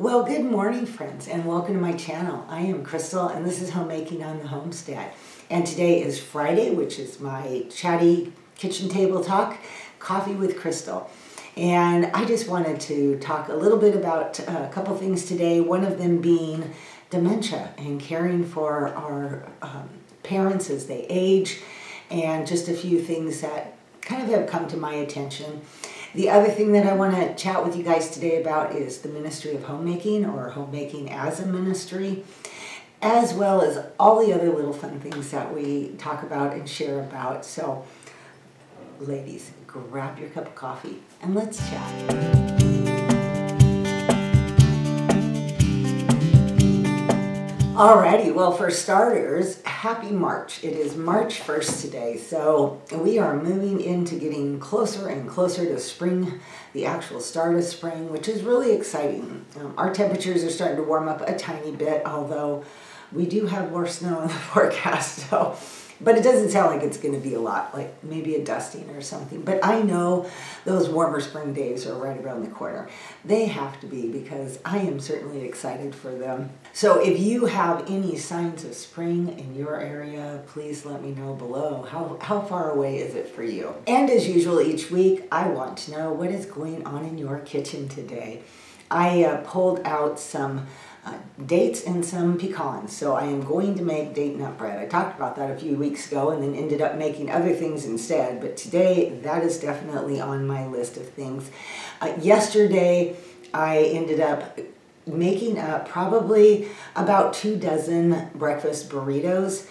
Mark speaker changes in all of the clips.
Speaker 1: Well, good morning, friends, and welcome to my channel. I am Crystal, and this is Homemaking on the Homestead. And today is Friday, which is my chatty kitchen table talk, Coffee with Crystal. And I just wanted to talk a little bit about a couple things today, one of them being dementia and caring for our parents as they age, and just a few things that kind of have come to my attention. The other thing that I want to chat with you guys today about is the ministry of homemaking, or homemaking as a ministry, as well as all the other little fun things that we talk about and share about. So, ladies, grab your cup of coffee and let's chat. Alrighty, well, for starters, happy March. It is March 1st today, so we are moving into getting closer and closer to spring, the actual start of spring, which is really exciting. Our temperatures are starting to warm up a tiny bit, although we do have more snow in the forecast, but it doesn't sound like it's going to be a lot, like maybe a dusting or something. But I know those warmer spring days are right around the corner. They have to be, because I am certainly excited for them. So if you have any signs of spring in your area, please let me know below. How far away is it for you? And as usual, each week, I want to know what is going on in your kitchen today. I pulled out some dates and some pecans, so I am going to make date nut bread. I talked about that a few weeks ago and then ended up making other things instead, but today that is definitely on my list of things. Yesterday I ended up making probably about 24 breakfast burritos,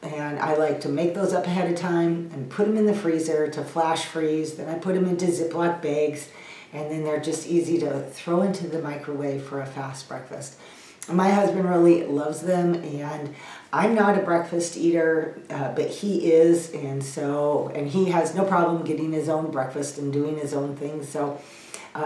Speaker 1: and I like to make those up ahead of time and put them in the freezer to flash freeze. Then I put them into Ziploc bags, and then they're just easy to throw into the microwave for a fast breakfast. My husband really loves them, and I'm not a breakfast eater, but he is, and he has no problem getting his own breakfast and doing his own things, so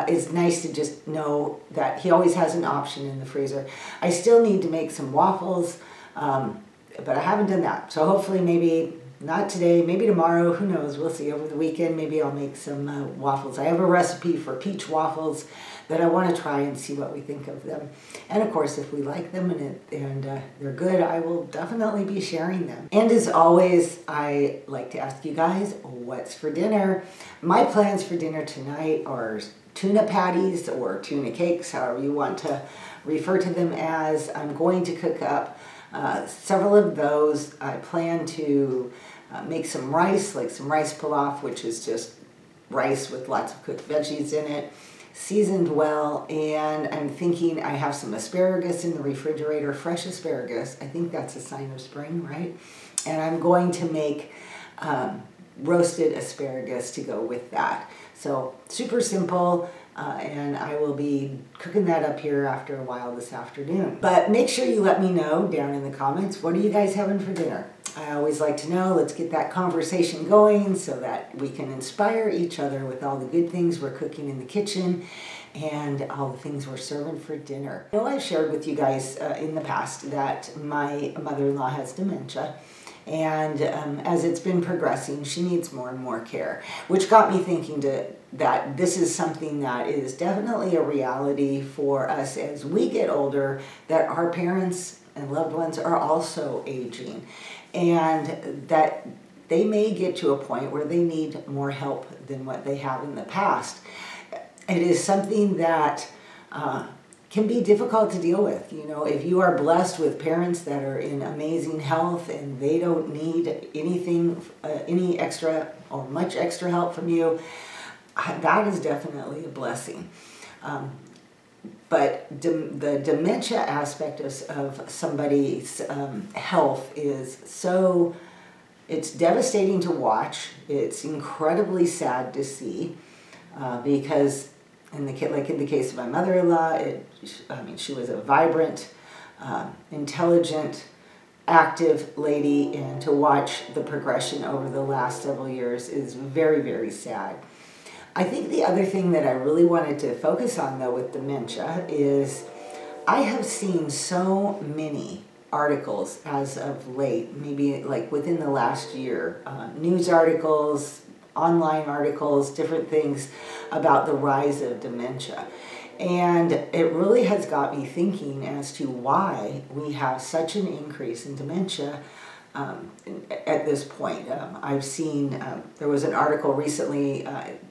Speaker 1: it's nice to just know that he always has an option in the freezer. I still need to make some waffles, but I haven't done that, so hopefully maybe not today, maybe tomorrow, who knows, we'll see. Over the weekend, maybe I'll make some waffles. I have a recipe for peach waffles that I want to try and see what we think of them. And of course, if we like them and they're good, I will definitely be sharing them. And as always, I like to ask you guys, what's for dinner? My plans for dinner tonight are tuna patties or tuna cakes, however you want to refer to them as. I'm going to cook up several of those. I plan to make some rice, like some rice pilaf, which is just rice with lots of cooked veggies in it, seasoned well, and I'm thinking I have some asparagus in the refrigerator, fresh asparagus. I think that's a sign of spring, right? And I'm going to make roasted asparagus to go with that. So super simple, and I will be cooking that up here after a while this afternoon. But make sure you let me know down in the comments, what are you guys having for dinner? I always like to know. Let's get that conversation going so that we can inspire each other with all the good things we're cooking in the kitchen and all the things we're serving for dinner. I know I've shared with you guys in the past that my mother-in-law has dementia, and as it's been progressing, she needs more and more care, which got me thinking that this is something that is definitely a reality for us as we get older, that our parents and loved ones are also aging, and that they may get to a point where they need more help than what they have in the past. It is something that can be difficult to deal with. You know, if you are blessed with parents that are in amazing health and they don't need anything, any extra or much extra help from you, that is definitely a blessing. But the dementia aspect of somebody's health is so, it's devastating to watch. It's incredibly sad to see, because like in the case of my mother-in-law, she was a vibrant, intelligent, active lady, and to watch the progression over the last several years is very, very sad. I think the other thing that I really wanted to focus on, though, with dementia is I have seen so many articles as of late, maybe like within the last year, news articles, online articles, different things about the rise of dementia. And it really has got me thinking as to why we have such an increase in dementia at this point. I've seen, there was an article recently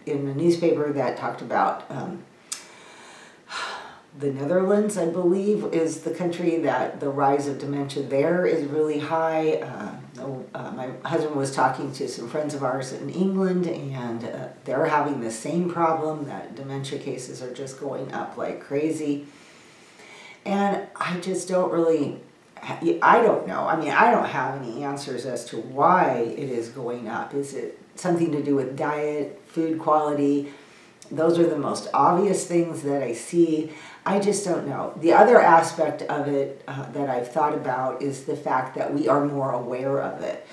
Speaker 1: in the newspaper that talked about the Netherlands, I believe, is the country that the rise of dementia there is really high. My husband was talking to some friends of ours in England, and they're having the same problem, that dementia cases are just going up like crazy. And I just don't really, I don't know. I mean, I don't have any answers as to why it is going up. Is it something to do with diet, food quality? Those are the most obvious things that I see. I just don't know. The other aspect of it that I've thought about is the fact that we are more aware of it.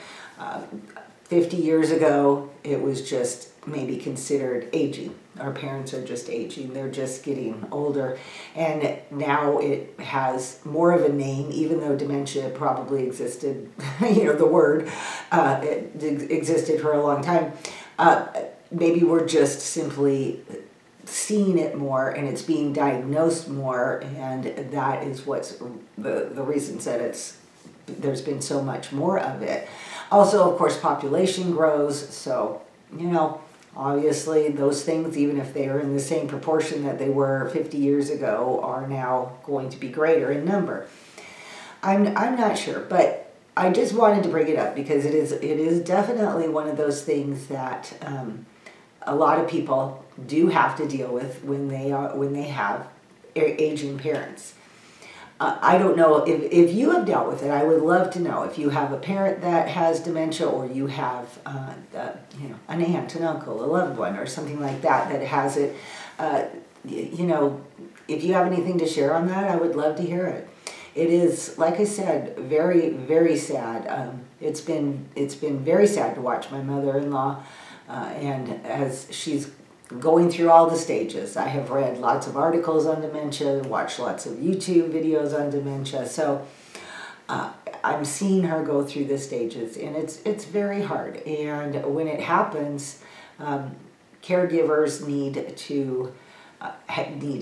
Speaker 1: 50 years ago, it was just maybe considered aging. Our parents are just aging. They're just getting older. And now it has more of a name, even though dementia probably existed, you know, the word, it existed for a long time. Maybe we're just simply seeing it more, and it's being diagnosed more, and that is what's the reasons that there's been so much more of it. Also, of course, population grows, so, you know, obviously those things, even if they are in the same proportion that they were 50 years ago, are now going to be greater in number. I'm not sure, but I just wanted to bring it up because it is definitely one of those things that a lot of people do have to deal with when they have aging parents. I don't know if you have dealt with it. I would love to know if you have a parent that has dementia, or you have you know, an aunt, an uncle, a loved one, or something like that that has it. You know, if you have anything to share on that, I would love to hear it. It is, like I said, very, very sad. It's been very sad to watch my mother-in-law, and as she's going through all the stages. I have read lots of articles on dementia, watched lots of YouTube videos on dementia, so I'm seeing her go through the stages, and it's very hard. And when it happens, caregivers need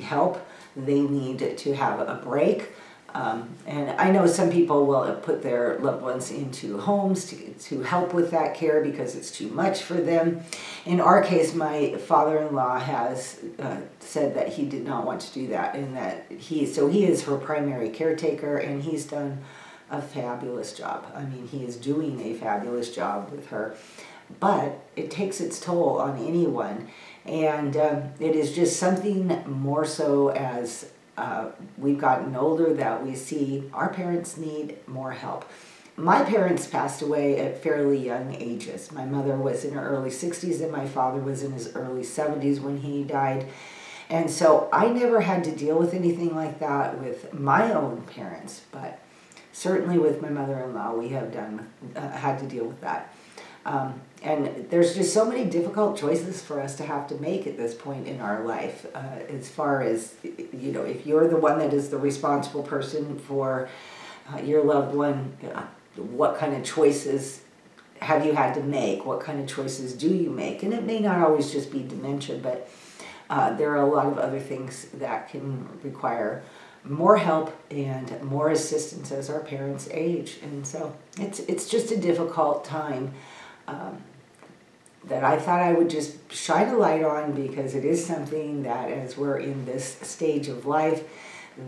Speaker 1: help. They need to have a break. And I know some people will put their loved ones into homes to help with that care because it's too much for them. In our case, my father-in-law has said that he did not want to do that, and that he is her primary caretaker, and he's done a fabulous job. I mean, he is doing a fabulous job with her, but it takes its toll on anyone, and it is just something more so as we've gotten older that we see our parents need more help. My parents passed away at fairly young ages. My mother was in her early 60s and my father was in his early 70s when he died. And so I never had to deal with anything like that with my own parents, but certainly with my mother-in-law we have had to deal with that. And there's just so many difficult choices for us to have to make at this point in our life, as far as, you know, if you're the one that is the responsible person for your loved one, what kind of choices have you had to make? What kind of choices do you make? And it may not always just be dementia, but there are a lot of other things that can require more help and more assistance as our parents age. And so it's just a difficult time that I thought I would just shine a light on, because it is something that, as we're in this stage of life,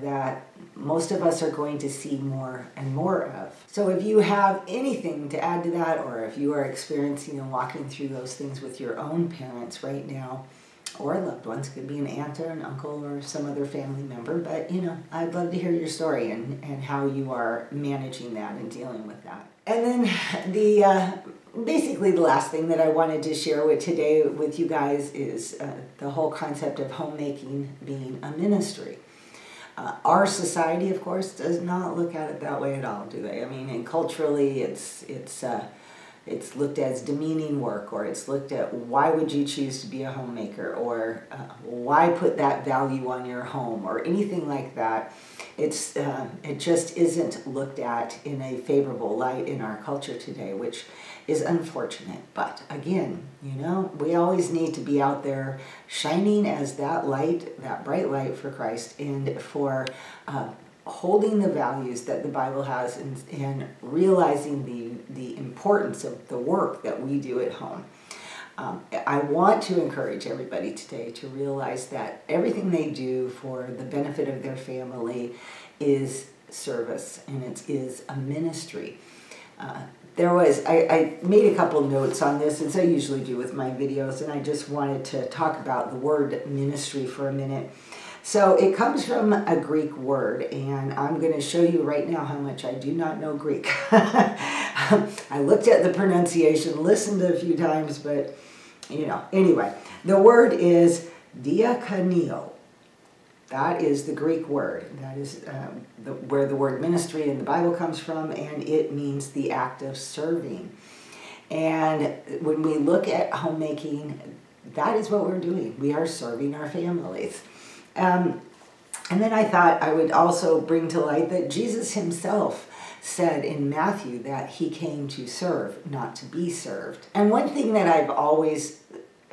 Speaker 1: that most of us are going to see more and more of. So if you have anything to add to that, or if you are experiencing and walking through those things with your own parents right now, or loved ones, could be an aunt or an uncle or some other family member, but you know, I'd love to hear your story and how you are managing that and dealing with that. And then basically the last thing that I wanted to share today with you guys is the whole concept of homemaking being a ministry. Our society, of course, does not look at it that way at all, do they? I mean, and culturally, it's it's looked as demeaning work, or it's looked at why would you choose to be a homemaker, or why put that value on your home, or anything like that. It just isn't looked at in a favorable light in our culture today, which is unfortunate. But again, we always need to be out there shining as that light, that bright light for Christ, and for holding the values that the Bible has, and realizing the importance of the work that we do at home. I want to encourage everybody today to realize that everything they do for the benefit of their family is service, and it is a ministry. I made a couple notes on this, as I usually do with my videos, and I just wanted to talk about the word ministry for a minute. So it comes from a Greek word, and I'm going to show you right now how much I do not know Greek. I looked at the pronunciation, listened a few times, but anyway, the word is diakonio. That is the Greek word. That is where the word ministry in the Bible comes from, and it means the act of serving. And when we look at homemaking, that is what we're doing. We are serving our families. And then I thought I would also bring to light that Jesus himself said in Matthew that he came to serve, not to be served. And one thing that I've always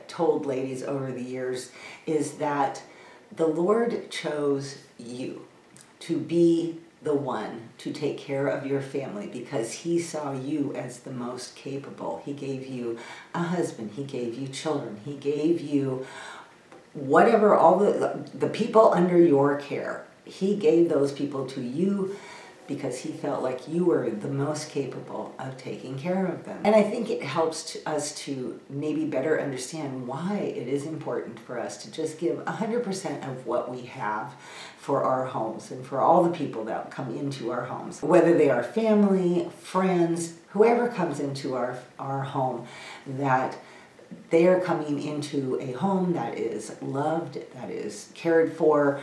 Speaker 1: told ladies over the years is that the Lord chose you to be the one to take care of your family because he saw you as the most capable. He gave you a husband. He gave you children. He gave you whatever, all the people under your care. He gave those people to you because he felt like you were the most capable of taking care of them. And I think it helps us to maybe better understand why it is important for us to just give 100% of what we have for our homes and for all the people that come into our homes. Whether they are family, friends, whoever comes into our home, that they are coming into a home that is loved, that is cared for,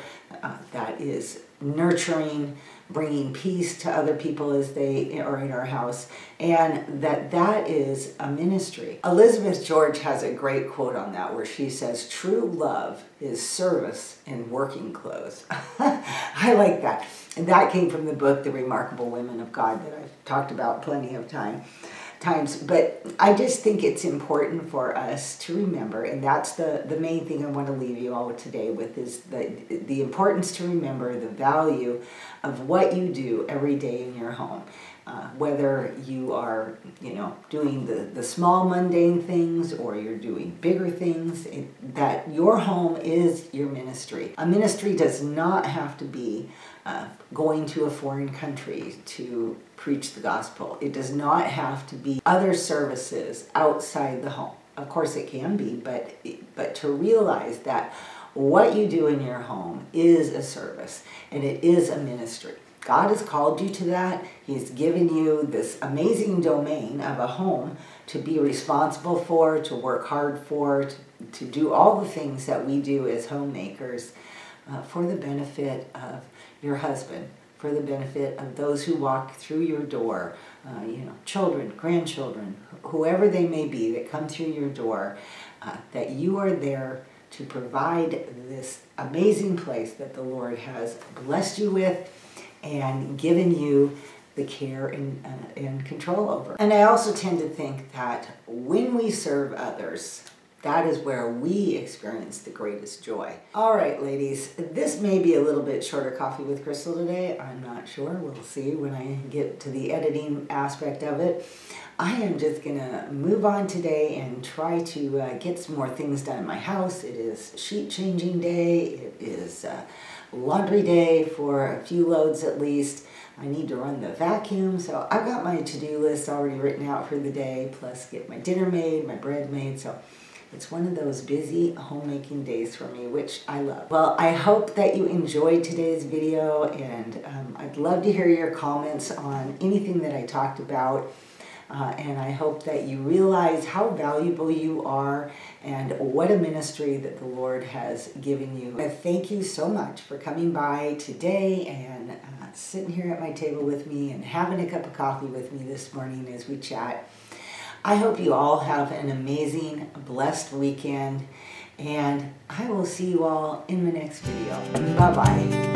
Speaker 1: that is nurturing, bringing peace to other people as they are in our house, and that is a ministry. Elizabeth George has a great quote on that where she says, "True love is service in working clothes." I like that. And that came from the book, The Remarkable Women of God, that I've talked about plenty of times. But I just think it's important for us to remember, and that's the main thing I want to leave you all today with, is the importance to remember the value of what you do every day in your home. Whether you are, doing the small mundane things or you're doing bigger things, that your home is your ministry. A ministry does not have to be going to a foreign country to preach the gospel. It does not have to be other services outside the home. Of course it can be, but to realize that what you do in your home is a service and it is a ministry. God has called you to that. He's given you this amazing domain of a home to be responsible for, to work hard for, to do all the things that we do as homemakers for the benefit of your husband, for the benefit of those who walk through your door, children, grandchildren, whoever they may be that come through your door, that you are there to provide this amazing place that the Lord has blessed you with and given you the care and control over. And I also tend to think that when we serve others, that is where we experience the greatest joy. All right, ladies, this may be a little bit shorter coffee with Crystal today. I'm not sure. We'll see when I get to the editing aspect of it. I am just going to move on today and try to get some more things done in my house. It is sheet changing day. It is laundry day for a few loads at least. I need to run the vacuum, so I've got my to-do list already written out for the day, plus get my dinner made, my bread made, so it's one of those busy homemaking days for me, which I love. Well, I hope that you enjoyed today's video, and I'd love to hear your comments on anything that I talked about. And I hope that you realize how valuable you are and what a ministry that the Lord has given you. I thank you so much for coming by today and sitting here at my table with me and having a cup of coffee with me this morning as we chat. I hope you all have an amazing, blessed weekend, and I will see you all in the next video. Bye-bye.